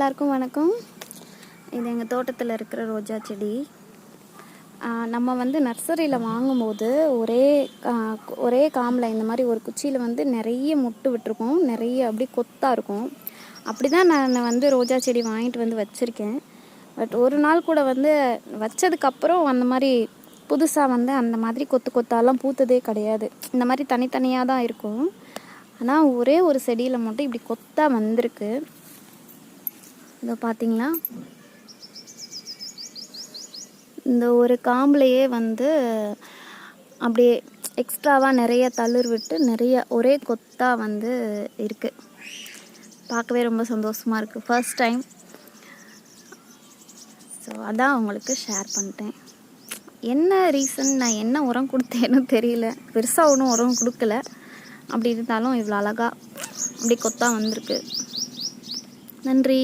எல்லாருக்கும் வணக்கம். இது எங்கள் தோட்டத்தில் இருக்கிற ரோஜா செடி. நம்ம வந்து நர்சரியில் வாங்கும்போது ஒரே காம்பில் இந்த மாதிரி ஒரு குச்சியில் வந்து நிறைய மொட்டு விட்டுருக்கோம், நிறைய அப்படியே கொத்தாக இருக்கும். அப்படி தான் நான் வந்து ரோஜா செடி வாங்கிட்டு வந்து வச்சுருக்கேன். பட் ஒரு நாள் கூட வந்து வச்சதுக்கப்புறம் அந்த மாதிரி புதுசாக வந்து அந்த மாதிரி கொத்தாலாம் பூத்ததே கிடையாது. இந்த மாதிரி தனித்தனியாக தான் இருக்கும். ஆனால் ஒரே ஒரு செடியில் மட்டும் இப்படி கொத்தாக வந்திருக்கு. இதோ பார்த்தீங்களா, இந்த ஒரு காம்புலையே வந்து அப்படியே எக்ஸ்ட்ராவாக நிறைய தளிர் விட்டு நிறைய ஒரே கொத்தாக வந்து இருக்குது. பார்க்கவே ரொம்ப சந்தோஷமாக இருக்குது, ஃபர்ஸ்ட் டைம். ஸோ அதான் உங்களுக்கு ஷேர் பண்ணிட்டேன். என்ன ரீசன், நான் என்ன உரம் கொடுத்தேன்னு தெரியல. பெருசாக ஒன்றும் உரம் கொடுக்கல. அப்படி இருந்தாலும் இவ்வளோ அழகாக அப்படி கொத்தாக வந்திருக்கு. நன்றி.